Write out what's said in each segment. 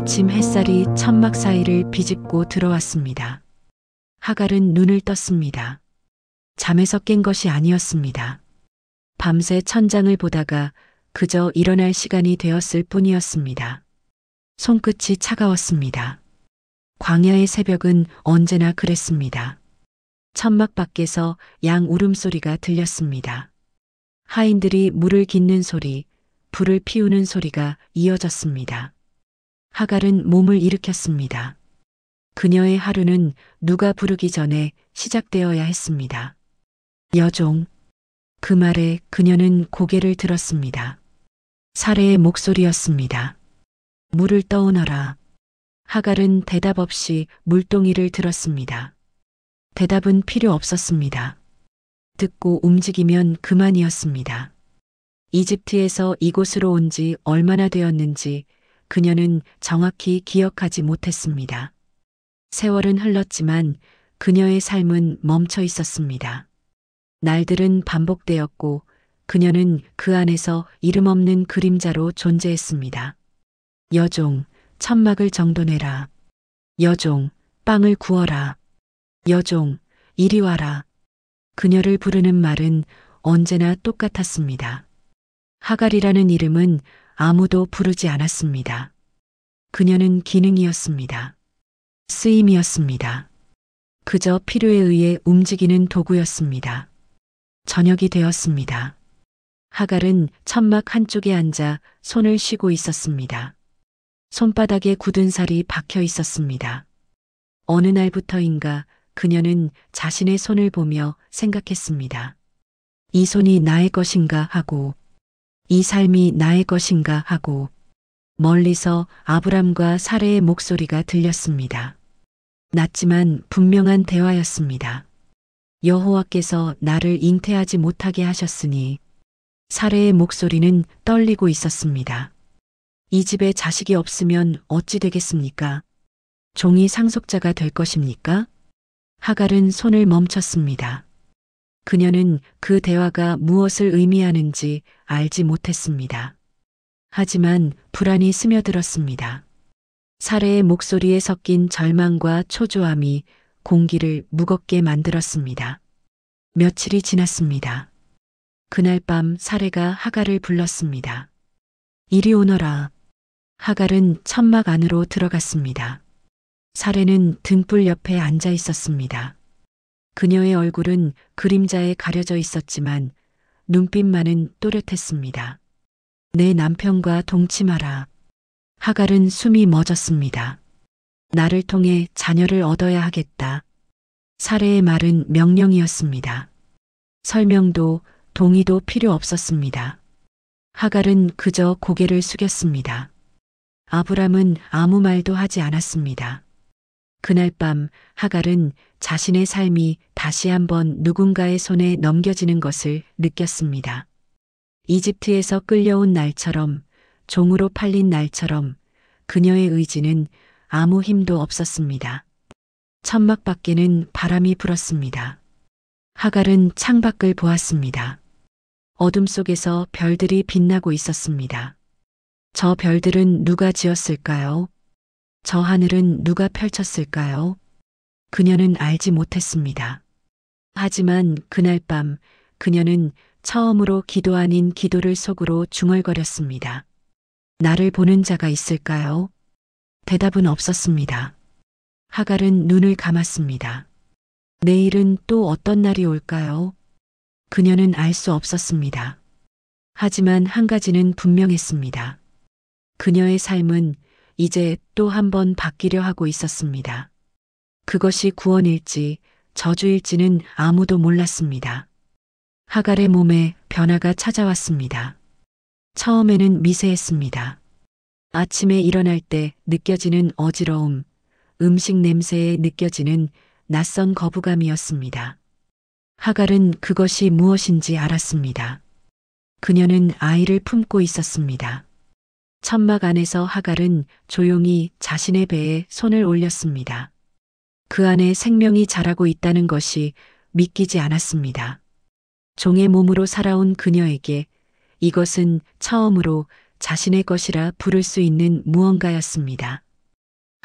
아침 햇살이 천막 사이를 비집고 들어왔습니다. 하갈은 눈을 떴습니다. 잠에서 깬 것이 아니었습니다. 밤새 천장을 보다가 그저 일어날 시간이 되었을 뿐이었습니다. 손끝이 차가웠습니다. 광야의 새벽은 언제나 그랬습니다. 천막 밖에서 양 울음소리가 들렸습니다. 하인들이 물을 깃는 소리, 불을 피우는 소리가 이어졌습니다. 하갈은 몸을 일으켰습니다. 그녀의 하루는 누가 부르기 전에 시작되어야 했습니다. 여종. 그 말에 그녀는 고개를 들었습니다. 사례의 목소리였습니다. 물을 떠오너라. 하갈은 대답 없이 물동이를 들었습니다. 대답은 필요 없었습니다. 듣고 움직이면 그만이었습니다. 이집트에서 이곳으로 온 지 얼마나 되었는지 그녀는 정확히 기억하지 못했습니다. 세월은 흘렀지만 그녀의 삶은 멈춰 있었습니다. 날들은 반복되었고 그녀는 그 안에서 이름 없는 그림자로 존재했습니다. 여종, 천막을 정돈해라. 여종, 빵을 구워라. 여종, 이리 와라. 그녀를 부르는 말은 언제나 똑같았습니다. 하갈이라는 이름은 아무도 부르지 않았습니다. 그녀는 기능이었습니다. 쓰임이었습니다. 그저 필요에 의해 움직이는 도구였습니다. 저녁이 되었습니다. 하갈은 천막 한쪽에 앉아 손을 쉬고 있었습니다. 손바닥에 굳은 살이 박혀 있었습니다. 어느 날부터인가 그녀는 자신의 손을 보며 생각했습니다. 이 손이 나의 것인가 하고, 이 삶이 나의 것인가 하고, 멀리서 아브람과 사레의 목소리가 들렸습니다. 낮지만 분명한 대화였습니다. 여호와께서 나를 잉태하지 못하게 하셨으니. 사레의 목소리는 떨리고 있었습니다. 이 집에 자식이 없으면 어찌 되겠습니까? 종이 상속자가 될 것입니까? 하갈은 손을 멈췄습니다. 그녀는 그 대화가 무엇을 의미하는지 알지 못했습니다. 하지만 불안이 스며들었습니다. 사레의 목소리에 섞인 절망과 초조함이 공기를 무겁게 만들었습니다. 며칠이 지났습니다. 그날 밤 사레가 하갈을 불렀습니다. 이리 오너라. 하갈은 천막 안으로 들어갔습니다. 사레는 등불 옆에 앉아 있었습니다. 그녀의 얼굴은 그림자에 가려져 있었지만 눈빛만은 또렷했습니다. 내 남편과 동침하라. 하갈은 숨이 멎었습니다. 나를 통해 자녀를 얻어야 하겠다. 사레의 말은 명령이었습니다. 설명도 동의도 필요 없었습니다. 하갈은 그저 고개를 숙였습니다. 아브람은 아무 말도 하지 않았습니다. 그날 밤 하갈은 자신의 삶이 다시 한번 누군가의 손에 넘겨지는 것을 느꼈습니다. 이집트에서 끌려온 날처럼, 종으로 팔린 날처럼 그녀의 의지는 아무 힘도 없었습니다. 천막 밖에는 바람이 불었습니다. 하갈은 창밖을 보았습니다. 어둠 속에서 별들이 빛나고 있었습니다. 저 별들은 누가 지었을까요? 저 하늘은 누가 펼쳤을까요? 그녀는 알지 못했습니다. 하지만 그날 밤 그녀는 처음으로 기도 아닌 기도를 속으로 중얼거렸습니다. 나를 보는 자가 있을까요? 대답은 없었습니다. 하갈은 눈을 감았습니다. 내일은 또 어떤 날이 올까요? 그녀는 알 수 없었습니다. 하지만 한 가지는 분명했습니다. 그녀의 삶은 이제 또 한 번 바뀌려 하고 있었습니다. 그것이 구원일지 저주일지는 아무도 몰랐습니다. 하갈의 몸에 변화가 찾아왔습니다. 처음에는 미세했습니다. 아침에 일어날 때 느껴지는 어지러움, 음식 냄새에 느껴지는 낯선 거부감이었습니다. 하갈은 그것이 무엇인지 알았습니다. 그녀는 아이를 품고 있었습니다. 천막 안에서 하갈은 조용히 자신의 배에 손을 올렸습니다. 그 안에 생명이 자라고 있다는 것이 믿기지 않았습니다. 종의 몸으로 살아온 그녀에게 이것은 처음으로 자신의 것이라 부를 수 있는 무언가였습니다.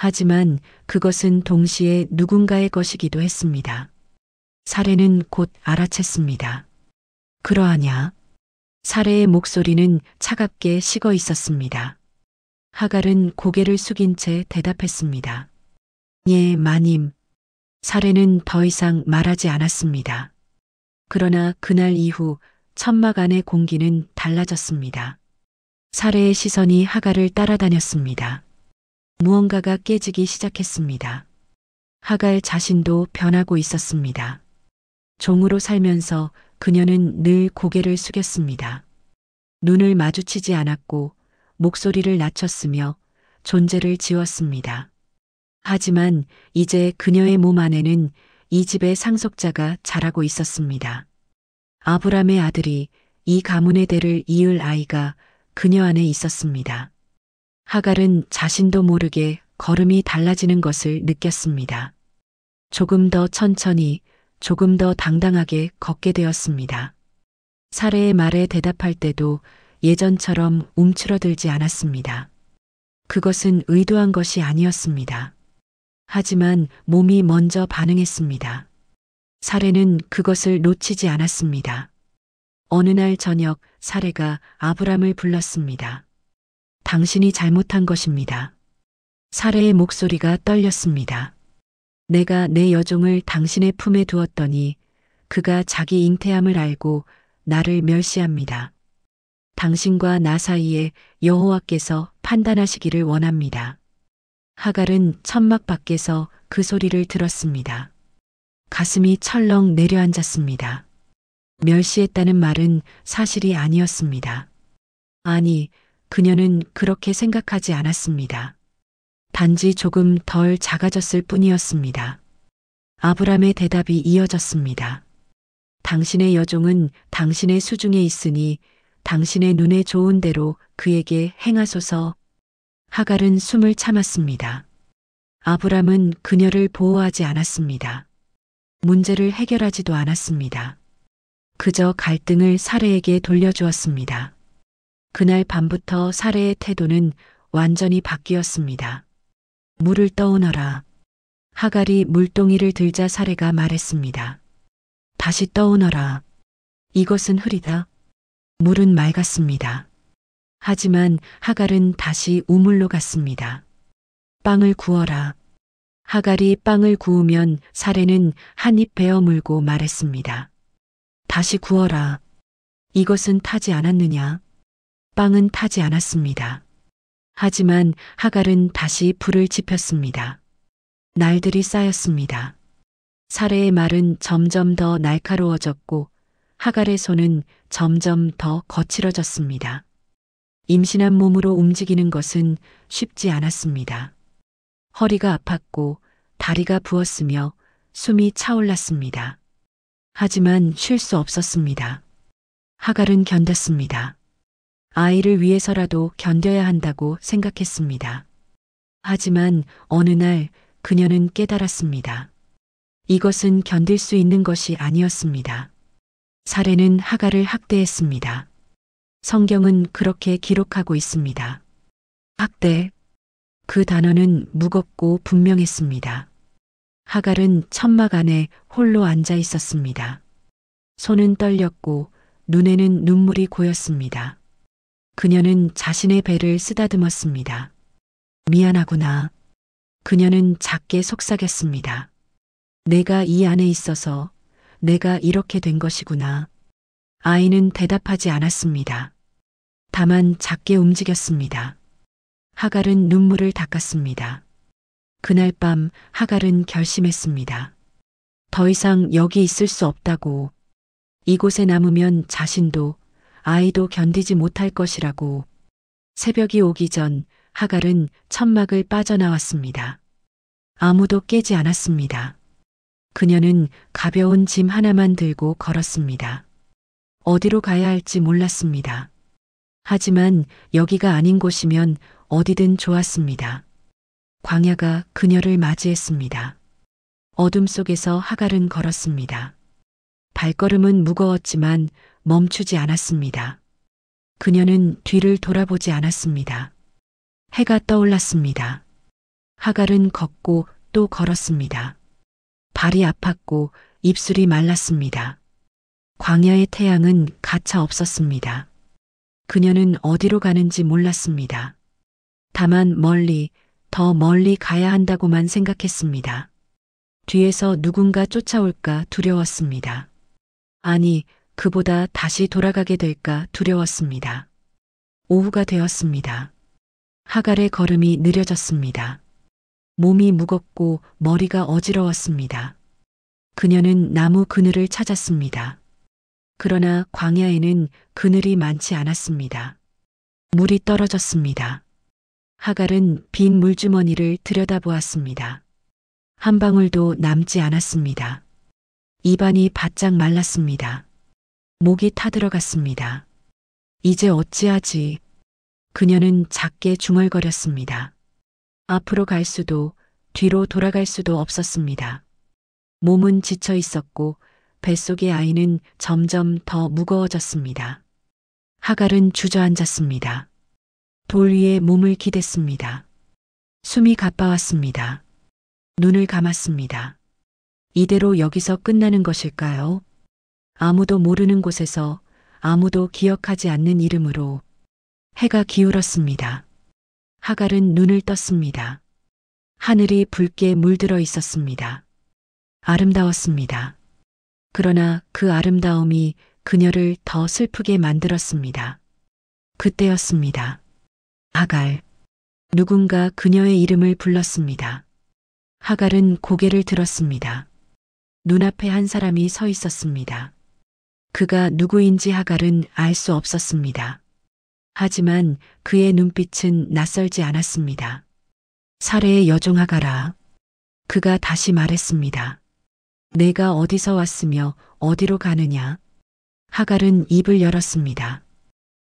하지만 그것은 동시에 누군가의 것이기도 했습니다. 사례는 곧 알아챘습니다. 그러하냐? 사례의 목소리는 차갑게 식어 있었습니다. 하갈은 고개를 숙인 채 대답했습니다. 예, 마님. 사례는 더 이상 말하지 않았습니다. 그러나 그날 이후 천막 안의 공기는 달라졌습니다. 사례의 시선이 하갈을 따라다녔습니다. 무언가가 깨지기 시작했습니다. 하갈 자신도 변하고 있었습니다. 종으로 살면서 그녀는 늘 고개를 숙였습니다. 눈을 마주치지 않았고 목소리를 낮췄으며 존재를 지웠습니다. 하지만 이제 그녀의 몸 안에는 이 집의 상속자가 자라고 있었습니다. 아브람의 아들이 이 가문의 대를 이을 아이가 그녀 안에 있었습니다. 하갈은 자신도 모르게 걸음이 달라지는 것을 느꼈습니다. 조금 더 천천히, 조금 더 당당하게 걷게 되었습니다. 사례의 말에 대답할 때도 예전처럼 움츠러들지 않았습니다. 그것은 의도한 것이 아니었습니다. 하지만 몸이 먼저 반응했습니다. 사례는 그것을 놓치지 않았습니다. 어느 날 저녁 사례가 아브람을 불렀습니다. 당신이 잘못한 것입니다. 사례의 목소리가 떨렸습니다. 내가 내 여종을 당신의 품에 두었더니 그가 자기 잉태함을 알고 나를 멸시합니다. 당신과 나 사이에 여호와께서 판단하시기를 원합니다. 하갈은 천막 밖에서 그 소리를 들었습니다. 가슴이 철렁 내려앉았습니다. 멸시했다는 말은 사실이 아니었습니다. 아니, 그녀는 그렇게 생각하지 않았습니다. 단지 조금 덜 작아졌을 뿐이었습니다. 아브람의 대답이 이어졌습니다. 당신의 여종은 당신의 수중에 있으니 당신의 눈에 좋은 대로 그에게 행하소서. 하갈은 숨을 참았습니다. 아브람은 그녀를 보호하지 않았습니다. 문제를 해결하지도 않았습니다. 그저 갈등을 사례에게 돌려주었습니다. 그날 밤부터 사례의 태도는 완전히 바뀌었습니다. 물을 떠오너라. 하갈이 물동이를 들자 사례가 말했습니다. 다시 떠오너라. 이것은 흐리다. 물은 맑았습니다. 하지만 하갈은 다시 우물로 갔습니다. 빵을 구워라. 하갈이 빵을 구우면 사례는 한 입 베어 물고 말했습니다. 다시 구워라. 이것은 타지 않았느냐? 빵은 타지 않았습니다. 하지만 하갈은 다시 불을 지폈습니다. 날들이 쌓였습니다. 사례의 말은 점점 더 날카로워졌고 하갈의 손은 점점 더 거칠어졌습니다. 임신한 몸으로 움직이는 것은 쉽지 않았습니다. 허리가 아팠고 다리가 부었으며 숨이 차올랐습니다. 하지만 쉴 수 없었습니다. 하갈은 견뎠습니다. 아이를 위해서라도 견뎌야 한다고 생각했습니다. 하지만 어느 날 그녀는 깨달았습니다. 이것은 견딜 수 있는 것이 아니었습니다. 사례는 하갈을 학대했습니다. 성경은 그렇게 기록하고 있습니다. 학대. 그 단어는 무겁고 분명했습니다. 하갈은 천막 안에 홀로 앉아 있었습니다. 손은 떨렸고 눈에는 눈물이 고였습니다. 그녀는 자신의 배를 쓰다듬었습니다. 미안하구나. 그녀는 작게 속삭였습니다. 내가 이 안에 있어서 내가 이렇게 된 것이구나. 아이는 대답하지 않았습니다. 다만 작게 움직였습니다. 하갈은 눈물을 닦았습니다. 그날 밤 하갈은 결심했습니다. 더 이상 여기 있을 수 없다고. 이곳에 남으면 자신도 아이도 견디지 못할 것이라고. 새벽이 오기 전 하갈은 천막을 빠져나왔습니다. 아무도 깨지 않았습니다. 그녀는 가벼운 짐 하나만 들고 걸었습니다. 어디로 가야 할지 몰랐습니다. 하지만 여기가 아닌 곳이면 어디든 좋았습니다. 광야가 그녀를 맞이했습니다. 어둠 속에서 하갈은 걸었습니다. 발걸음은 무거웠지만 멈추지 않았습니다. 그녀는 뒤를 돌아보지 않았습니다. 해가 떠올랐습니다. 하갈은 걷고 또 걸었습니다. 발이 아팠고 입술이 말랐습니다. 광야의 태양은 가차 없었습니다. 그녀는 어디로 가는지 몰랐습니다. 다만 멀리, 더 멀리 가야 한다고만 생각했습니다. 뒤에서 누군가 쫓아올까 두려웠습니다. 아니, 그보다 다시 돌아가게 될까 두려웠습니다. 오후가 되었습니다. 하갈의 걸음이 느려졌습니다. 몸이 무겁고 머리가 어지러웠습니다. 그녀는 나무 그늘을 찾았습니다. 그러나 광야에는 그늘이 많지 않았습니다. 물이 떨어졌습니다. 하갈은 빈 물주머니를 들여다보았습니다. 한 방울도 남지 않았습니다. 입안이 바짝 말랐습니다. 목이 타들어갔습니다. 이제 어찌하지? 그녀는 작게 중얼거렸습니다. 앞으로 갈 수도 뒤로 돌아갈 수도 없었습니다. 몸은 지쳐 있었고 뱃속의 아이는 점점 더 무거워졌습니다. 하갈은 주저앉았습니다. 돌 위에 몸을 기댔습니다. 숨이 가빠왔습니다. 눈을 감았습니다. 이대로 여기서 끝나는 것일까요? 아무도 모르는 곳에서 아무도 기억하지 않는 이름으로 해가 기울었습니다. 하갈은 눈을 떴습니다. 하늘이 붉게 물들어 있었습니다. 아름다웠습니다. 그러나 그 아름다움이 그녀를 더 슬프게 만들었습니다. 그때였습니다. 하갈. 누군가 그녀의 이름을 불렀습니다. 하갈은 고개를 들었습니다. 눈앞에 한 사람이 서 있었습니다. 그가 누구인지 하갈은 알 수 없었습니다. 하지만 그의 눈빛은 낯설지 않았습니다. 사례의 여종 하갈아. 그가 다시 말했습니다. 내가 어디서 왔으며 어디로 가느냐? 하갈은 입을 열었습니다.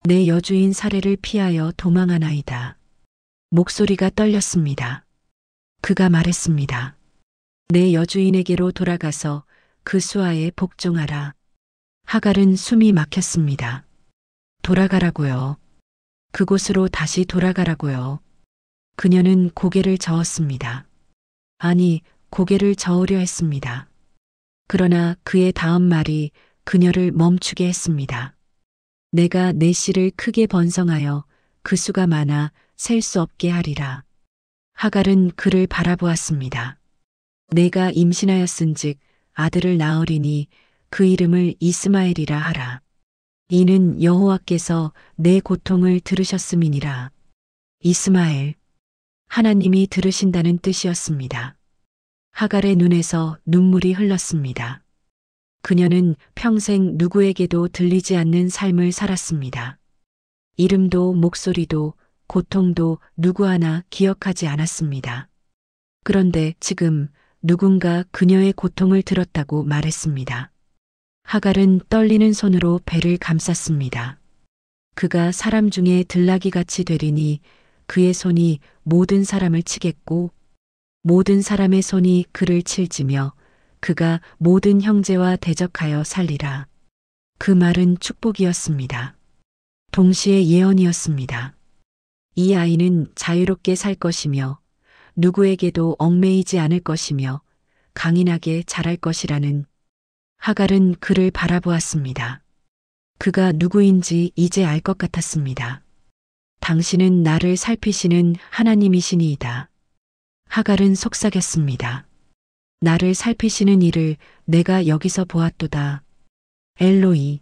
내 여주인 사례를 피하여 도망하나이다. 목소리가 떨렸습니다. 그가 말했습니다. 내 여주인에게로 돌아가서 그 수하에 복종하라. 하갈은 숨이 막혔습니다. 돌아가라고요. 그곳으로 다시 돌아가라고요. 그녀는 고개를 저었습니다. 아니, 고개를 저으려 했습니다. 그러나 그의 다음 말이 그녀를 멈추게 했습니다. 내가 내 씨를 크게 번성하여 그 수가 많아 셀 수 없게 하리라. 하갈은 그를 바라보았습니다. 내가 임신하였은즉 아들을 낳으리니 그 이름을 이스마엘이라 하라. 이는 여호와께서 내 고통을 들으셨음이니라. 이스마엘. 하나님이 들으신다는 뜻이었습니다. 하갈의 눈에서 눈물이 흘렀습니다. 그녀는 평생 누구에게도 들리지 않는 삶을 살았습니다. 이름도 목소리도 고통도 누구 하나 기억하지 않았습니다. 그런데 지금 누군가 그녀의 고통을 들었다고 말했습니다. 하갈은 떨리는 손으로 배를 감쌌습니다. 그가 사람 중에 들나귀같이 되리니 그의 손이 모든 사람을 치겠고 모든 사람의 손이 그를 칠지며 그가 모든 형제와 대적하여 살리라. 그 말은 축복이었습니다. 동시에 예언이었습니다. 이 아이는 자유롭게 살 것이며 누구에게도 얽매이지 않을 것이며 강인하게 자랄 것이라는. 하갈은 그를 바라보았습니다. 그가 누구인지 이제 알 것 같았습니다. 당신은 나를 살피시는 하나님이시니이다. 하갈은 속삭였습니다. 나를 살피시는 이를 내가 여기서 보았도다. 엘로이.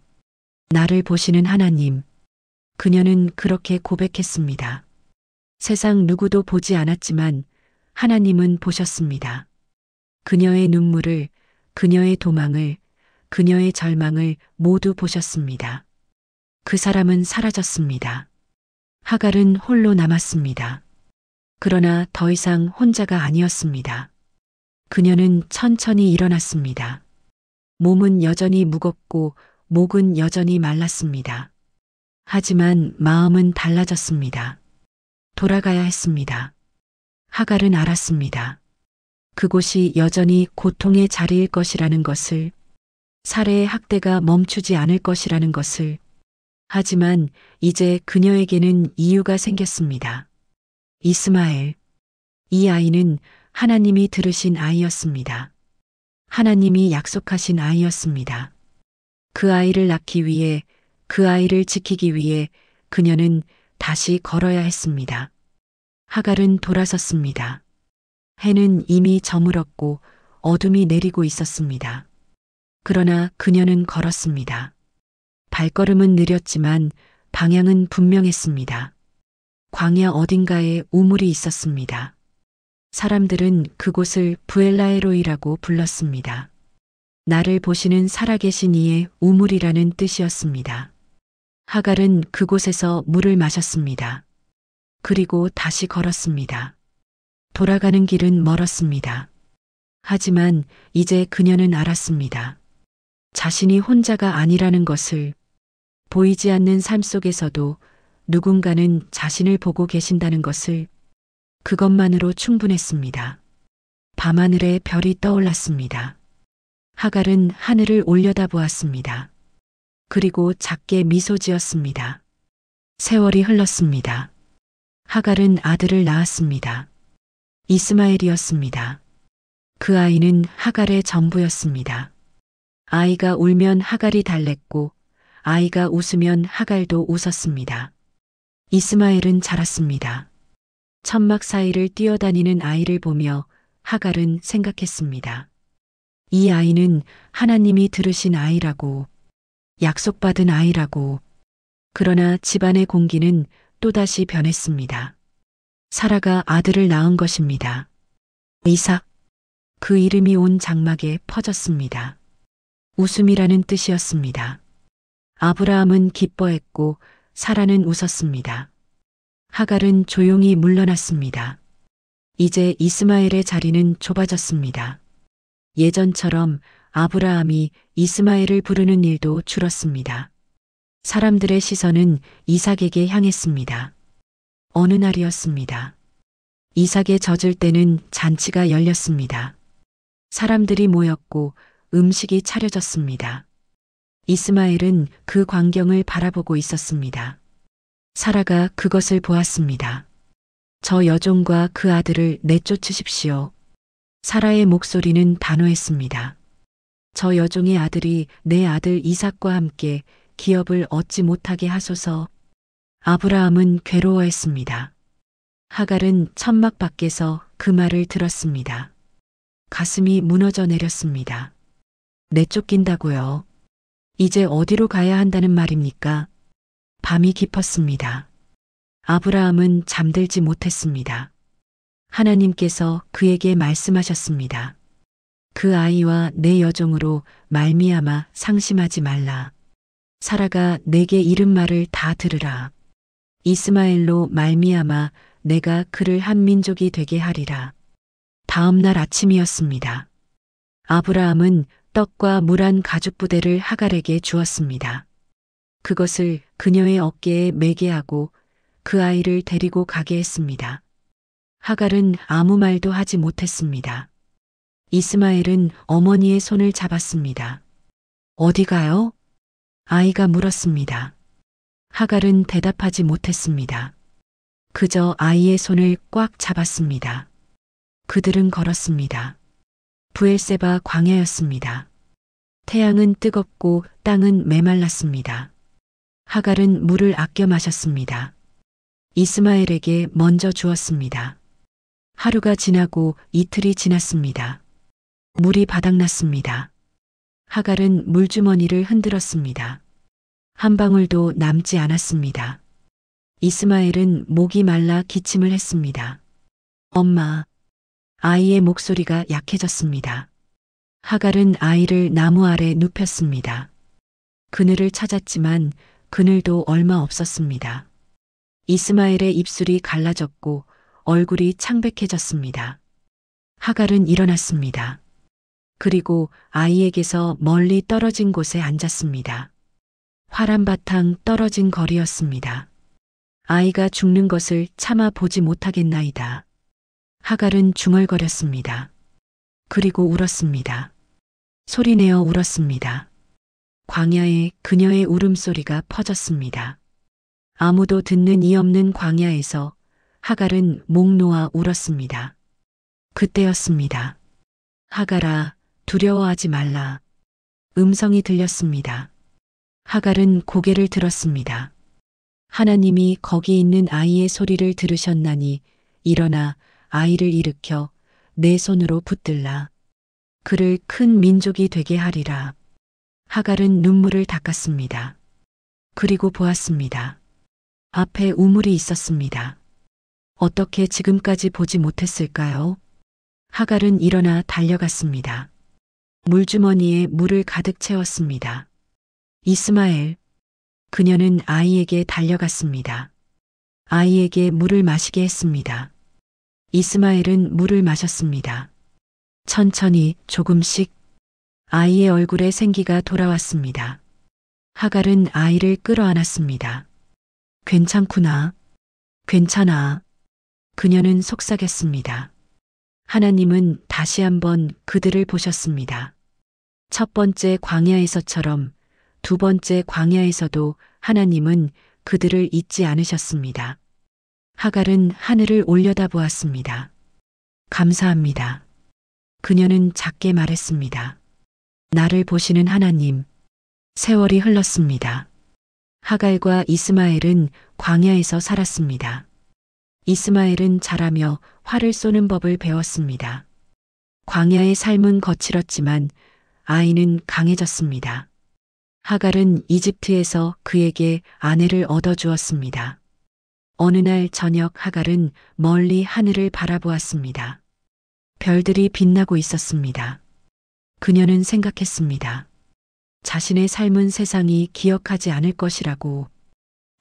나를 보시는 하나님. 그녀는 그렇게 고백했습니다. 세상 누구도 보지 않았지만 하나님은 보셨습니다. 그녀의 눈물을, 그녀의 도망을, 그녀의 절망을 모두 보셨습니다. 그 사람은 사라졌습니다. 하갈은 홀로 남았습니다. 그러나 더 이상 혼자가 아니었습니다. 그녀는 천천히 일어났습니다. 몸은 여전히 무겁고 목은 여전히 말랐습니다. 하지만 마음은 달라졌습니다. 돌아가야 했습니다. 하갈은 알았습니다. 그곳이 여전히 고통의 자리일 것이라는 것을, 사례의 학대가 멈추지 않을 것이라는 것을. 하지만 이제 그녀에게는 이유가 생겼습니다. 이스마엘. 이 아이는 하나님이 들으신 아이였습니다. 하나님이 약속하신 아이였습니다. 그 아이를 낳기 위해, 그 아이를 지키기 위해 그녀는 다시 걸어야 했습니다. 하갈은 돌아섰습니다. 해는 이미 저물었고 어둠이 내리고 있었습니다. 그러나 그녀는 걸었습니다. 발걸음은 느렸지만 방향은 분명했습니다. 광야 어딘가에 우물이 있었습니다. 사람들은 그곳을 부엘라에로이라고 불렀습니다. 나를 보시는 살아계신 이의 우물이라는 뜻이었습니다. 하갈은 그곳에서 물을 마셨습니다. 그리고 다시 걸었습니다. 돌아가는 길은 멀었습니다. 하지만 이제 그녀는 알았습니다. 자신이 혼자가 아니라는 것을, 보이지 않는 삶 속에서도 누군가는 자신을 보고 계신다는 것을, 그것만으로 충분했습니다. 밤하늘에 별이 떠올랐습니다. 하갈은 하늘을 올려다보았습니다. 그리고 작게 미소 지었습니다. 세월이 흘렀습니다. 하갈은 아들을 낳았습니다. 이스마엘이었습니다. 그 아이는 하갈의 전부였습니다. 아이가 울면 하갈이 달랬고 아이가 웃으면 하갈도 웃었습니다. 이스마엘은 자랐습니다. 천막 사이를 뛰어다니는 아이를 보며 하갈은 생각했습니다. 이 아이는 하나님이 들으신 아이라고, 약속받은 아이라고. 그러나 집안의 공기는 또다시 변했습니다. 사라가 아들을 낳은 것입니다. 이삭. 그 이름이 온 장막에 퍼졌습니다. 웃음이라는 뜻이었습니다. 아브라함은 기뻐했고 사라는 웃었습니다. 하갈은 조용히 물러났습니다. 이제 이스마엘의 자리는 좁아졌습니다. 예전처럼 아브라함이 이스마엘을 부르는 일도 줄었습니다. 사람들의 시선은 이삭에게 향했습니다. 어느 날이었습니다. 이삭의 젖을 때는 잔치가 열렸습니다. 사람들이 모였고 음식이 차려졌습니다. 이스마엘은 그 광경을 바라보고 있었습니다. 사라가 그것을 보았습니다. 저 여종과 그 아들을 내쫓으십시오. 사라의 목소리는 단호했습니다. 저 여종의 아들이 내 아들 이삭과 함께 기업을 얻지 못하게 하소서. 아브라함은 괴로워했습니다. 하갈은 천막 밖에서 그 말을 들었습니다. 가슴이 무너져 내렸습니다. 내쫓긴다고요? 이제 어디로 가야 한다는 말입니까? 밤이 깊었습니다. 아브라함은 잠들지 못했습니다. 하나님께서 그에게 말씀하셨습니다. 그 아이와 내 여종으로 말미암아 상심하지 말라. 사라가 내게 이른 말을 다 들으라. 이스마엘로 말미암아 내가 그를 한 민족이 되게 하리라. 다음 날 아침이었습니다. 아브라함은 떡과 물한 가죽 부대를 하갈에게 주었습니다. 그것을 그녀의 어깨에 매게 하고 그 아이를 데리고 가게 했습니다. 하갈은 아무 말도 하지 못했습니다. 이스마엘은 어머니의 손을 잡았습니다. 어디 가요? 아이가 물었습니다. 하갈은 대답하지 못했습니다. 그저 아이의 손을 꽉 잡았습니다. 그들은 걸었습니다. 부엘세바 광야였습니다. 태양은 뜨겁고 땅은 메말랐습니다. 하갈은 물을 아껴 마셨습니다. 이스마엘에게 먼저 주었습니다. 하루가 지나고 이틀이 지났습니다. 물이 바닥났습니다. 하갈은 물주머니를 흔들었습니다. 한 방울도 남지 않았습니다. 이스마엘은 목이 말라 기침을 했습니다. 엄마. 아이의 목소리가 약해졌습니다. 하갈은 아이를 나무 아래 눕혔습니다. 그늘을 찾았지만 그늘도 얼마 없었습니다. 이스마엘의 입술이 갈라졌고 얼굴이 창백해졌습니다. 하갈은 일어났습니다. 그리고 아이에게서 멀리 떨어진 곳에 앉았습니다. 화람바탕 떨어진 거리였습니다. 아이가 죽는 것을 참아 보지 못하겠나이다. 하갈은 중얼거렸습니다. 그리고 울었습니다. 소리내어 울었습니다. 광야에 그녀의 울음소리가 퍼졌습니다. 아무도 듣는 이 없는 광야에서 하갈은 목 놓아 울었습니다. 그때였습니다. 하갈아, 두려워하지 말라. 음성이 들렸습니다. 하갈은 고개를 들었습니다. 하나님이 거기 있는 아이의 소리를 들으셨나니 일어나 아이를 일으켜 내 손으로 붙들라. 그를 큰 민족이 되게 하리라. 하갈은 눈물을 닦았습니다. 그리고 보았습니다. 앞에 우물이 있었습니다. 어떻게 지금까지 보지 못했을까요? 하갈은 일어나 달려갔습니다. 물주머니에 물을 가득 채웠습니다. 이스마엘. 그녀는 아이에게 달려갔습니다. 아이에게 물을 마시게 했습니다. 이스마엘은 물을 마셨습니다. 천천히 조금씩 아이의 얼굴에 생기가 돌아왔습니다. 하갈은 아이를 끌어안았습니다. 괜찮구나. 괜찮아. 그녀는 속삭였습니다. 하나님은 다시 한번 그들을 보셨습니다. 첫 번째 광야에서처럼 두 번째 광야에서도 하나님은 그들을 잊지 않으셨습니다. 하갈은 하늘을 올려다보았습니다. 감사합니다. 그녀는 작게 말했습니다. 나를 보시는 하나님. 세월이 흘렀습니다. 하갈과 이스마엘은 광야에서 살았습니다. 이스마엘은 자라며 활을 쏘는 법을 배웠습니다. 광야의 삶은 거칠었지만 아이는 강해졌습니다. 하갈은 이집트에서 그에게 아내를 얻어주었습니다. 어느 날 저녁 하갈은 멀리 하늘을 바라보았습니다. 별들이 빛나고 있었습니다. 그녀는 생각했습니다. 자신의 삶은 세상이 기억하지 않을 것이라고,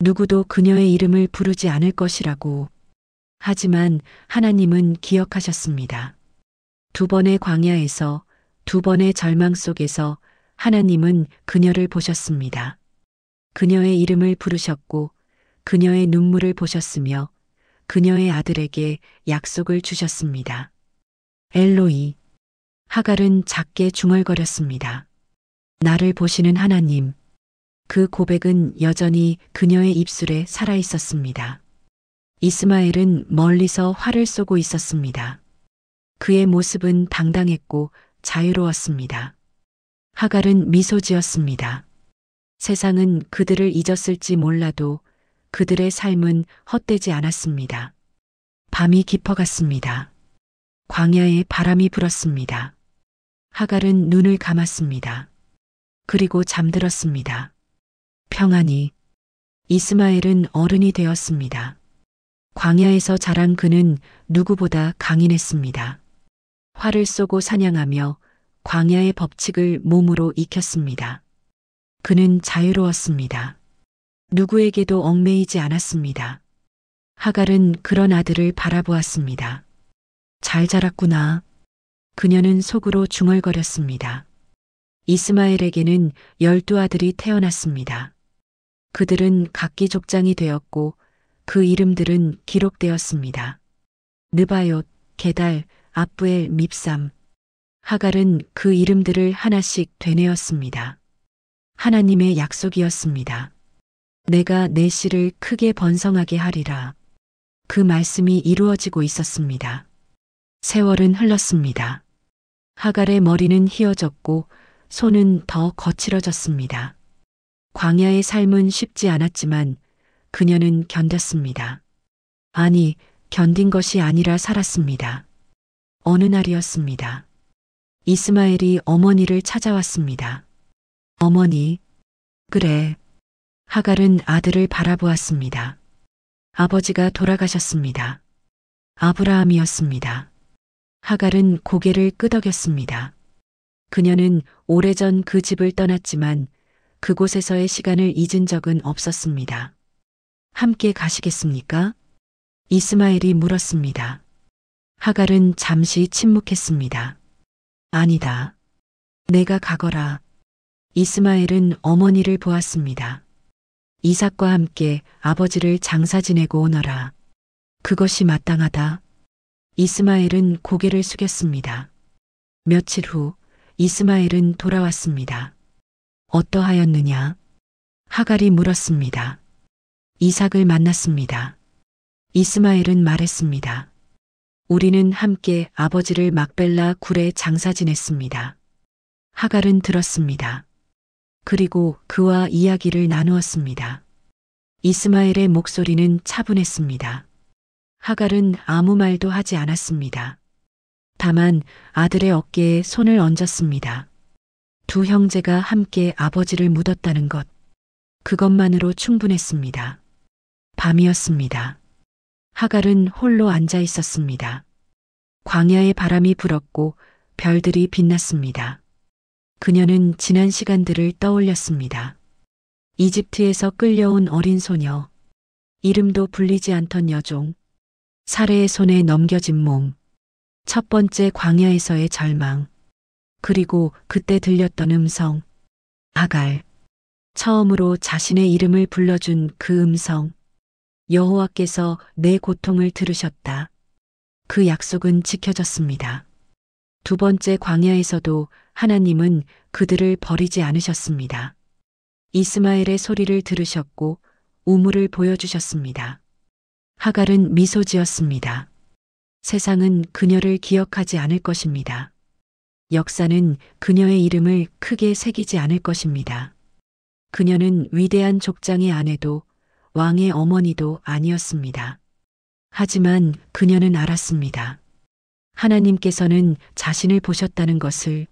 누구도 그녀의 이름을 부르지 않을 것이라고. 하지만 하나님은 기억하셨습니다. 두 번의 광야에서, 두 번의 절망 속에서 하나님은 그녀를 보셨습니다. 그녀의 이름을 부르셨고 그녀의 눈물을 보셨으며 그녀의 아들에게 약속을 주셨습니다. 엘로이. 하갈은 작게 중얼거렸습니다. 나를 보시는 하나님. 그 고백은 여전히 그녀의 입술에 살아 있었습니다. 이스마엘은 멀리서 활을 쏘고 있었습니다. 그의 모습은 당당했고 자유로웠습니다. 하갈은 미소 지었습니다. 세상은 그들을 잊었을지 몰라도 그들의 삶은 헛되지 않았습니다. 밤이 깊어갔습니다. 광야에 바람이 불었습니다. 하갈은 눈을 감았습니다. 그리고 잠들었습니다. 평안히. 이스마엘은 어른이 되었습니다. 광야에서 자란 그는 누구보다 강인했습니다. 활을 쏘고 사냥하며 광야의 법칙을 몸으로 익혔습니다. 그는 자유로웠습니다. 누구에게도 얽매이지 않았습니다. 하갈은 그런 아들을 바라보았습니다. 잘 자랐구나. 그녀는 속으로 중얼거렸습니다. 이스마엘에게는 12아들이 태어났습니다. 그들은 각기 족장이 되었고 그 이름들은 기록되었습니다. 느바옅, 게달, 압부엘, 밉삼. 하갈은 그 이름들을 하나씩 되뇌었습니다. 하나님의 약속이었습니다. 내가 내 씨를 크게 번성하게 하리라. 그 말씀이 이루어지고 있었습니다. 세월은 흘렀습니다. 하갈의 머리는 휘어졌고 손은 더 거칠어졌습니다. 광야의 삶은 쉽지 않았지만 그녀는 견뎠습니다. 아니, 견딘 것이 아니라 살았습니다. 어느 날이었습니다. 이스마엘이 어머니를 찾아왔습니다. 어머니. 그래. 하갈은 아들을 바라보았습니다. 아버지가 돌아가셨습니다. 아브라함이었습니다. 하갈은 고개를 끄덕였습니다. 그녀는 오래전 그 집을 떠났지만 그곳에서의 시간을 잊은 적은 없었습니다. 함께 가시겠습니까? 이스마엘이 물었습니다. 하갈은 잠시 침묵했습니다. 아니다. 내가 가거라. 이스마엘은 어머니를 보았습니다. 이삭과 함께 아버지를 장사 지내고 오너라. 그것이 마땅하다. 이스마엘은 고개를 숙였습니다. 며칠 후 이스마엘은 돌아왔습니다. 어떠하였느냐? 하갈이 물었습니다. 이삭을 만났습니다. 이스마엘은 말했습니다. 우리는 함께 아버지를 막벨라 굴에 장사 지냈습니다. 하갈은 들었습니다. 그리고 그와 이야기를 나누었습니다. 이스마엘의 목소리는 차분했습니다. 하갈은 아무 말도 하지 않았습니다. 다만 아들의 어깨에 손을 얹었습니다. 두 형제가 함께 아버지를 묻었다는 것, 그것만으로 충분했습니다. 밤이었습니다. 하갈은 홀로 앉아 있었습니다. 광야의 바람이 불었고 별들이 빛났습니다. 그녀는 지난 시간들을 떠올렸습니다. 이집트에서 끌려온 어린 소녀, 이름도 불리지 않던 여종, 사례의 손에 넘겨진 몸, 첫 번째 광야에서의 절망, 그리고 그때 들렸던 음성, 하갈. 처음으로 자신의 이름을 불러준 그 음성. 여호와께서 내 고통을 들으셨다. 그 약속은 지켜졌습니다. 두 번째 광야에서도 하나님은 그들을 버리지 않으셨습니다. 이스마엘의 소리를 들으셨고 우물을 보여주셨습니다. 하갈은 미소 지었습니다. 세상은 그녀를 기억하지 않을 것입니다. 역사는 그녀의 이름을 크게 새기지 않을 것입니다. 그녀는 위대한 족장의 아내도 왕의 어머니도 아니었습니다. 하지만 그녀는 알았습니다. 하나님께서는 자신을 보셨다는 것을.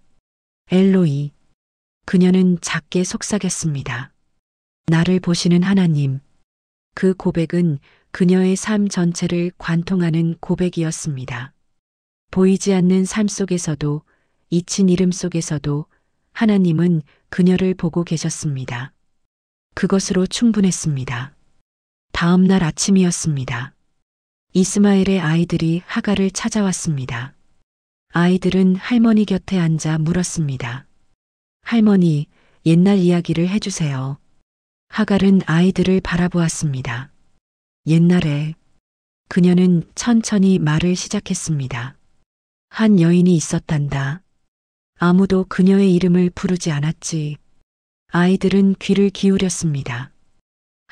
엘로이. 그녀는 작게 속삭였습니다. 나를 보시는 하나님. 그 고백은 그녀의 삶 전체를 관통하는 고백이었습니다. 보이지 않는 삶 속에서도, 잊힌 이름 속에서도 하나님은 그녀를 보고 계셨습니다. 그것으로 충분했습니다. 다음 날 아침이었습니다. 이스마엘의 아이들이 하갈을 찾아왔습니다. 아이들은 할머니 곁에 앉아 물었습니다. 할머니, 옛날 이야기를 해주세요. 하갈은 아이들을 바라보았습니다. 옛날에 그녀는 천천히 말을 시작했습니다. 한 여인이 있었단다. 아무도 그녀의 이름을 부르지 않았지. 아이들은 귀를 기울였습니다.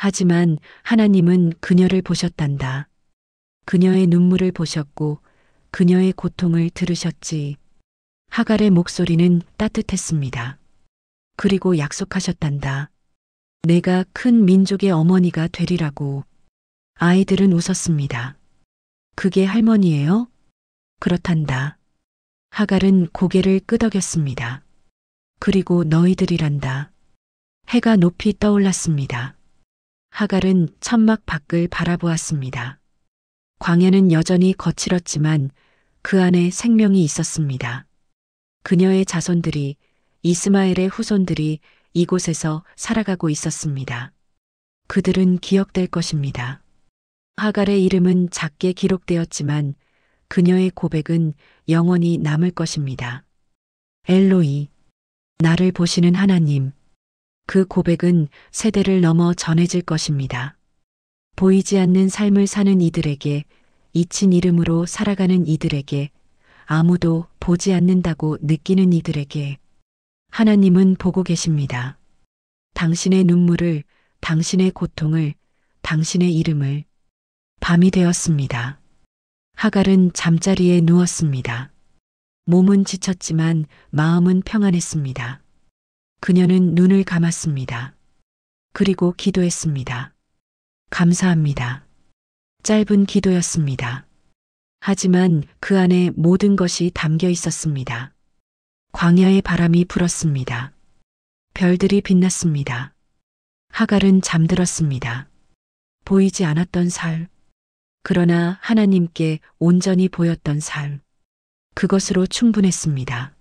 하지만 하나님은 그녀를 보셨단다. 그녀의 눈물을 보셨고 그녀의 고통을 들으셨지. 하갈의 목소리는 따뜻했습니다. 그리고 약속하셨단다. 내가 큰 민족의 어머니가 되리라고. 아이들은 웃었습니다. 그게 할머니예요? 그렇단다. 하갈은 고개를 끄덕였습니다. 그리고 너희들이란다. 해가 높이 떠올랐습니다. 하갈은 천막 밖을 바라보았습니다. 광야는 여전히 거칠었지만 그 안에 생명이 있었습니다. 그녀의 자손들이, 이스마엘의 후손들이 이곳에서 살아가고 있었습니다. 그들은 기억될 것입니다. 하갈의 이름은 작게 기록되었지만 그녀의 고백은 영원히 남을 것입니다. 엘로이, 나를 보시는 하나님. 그 고백은 세대를 넘어 전해질 것입니다. 보이지 않는 삶을 사는 이들에게, 잊힌 이름으로 살아가는 이들에게, 아무도 보지 않는다고 느끼는 이들에게 하나님은 보고 계십니다. 당신의 눈물을, 당신의 고통을, 당신의 이름을. 밤이 되었습니다. 하갈은 잠자리에 누웠습니다. 몸은 지쳤지만 마음은 평안했습니다. 그녀는 눈을 감았습니다. 그리고 기도했습니다. 감사합니다. 짧은 기도였습니다. 하지만 그 안에 모든 것이 담겨 있었습니다. 광야의 바람이 불었습니다. 별들이 빛났습니다. 하갈은 잠들었습니다. 보이지 않았던 삶. 그러나 하나님께 온전히 보였던 삶. 그것으로 충분했습니다.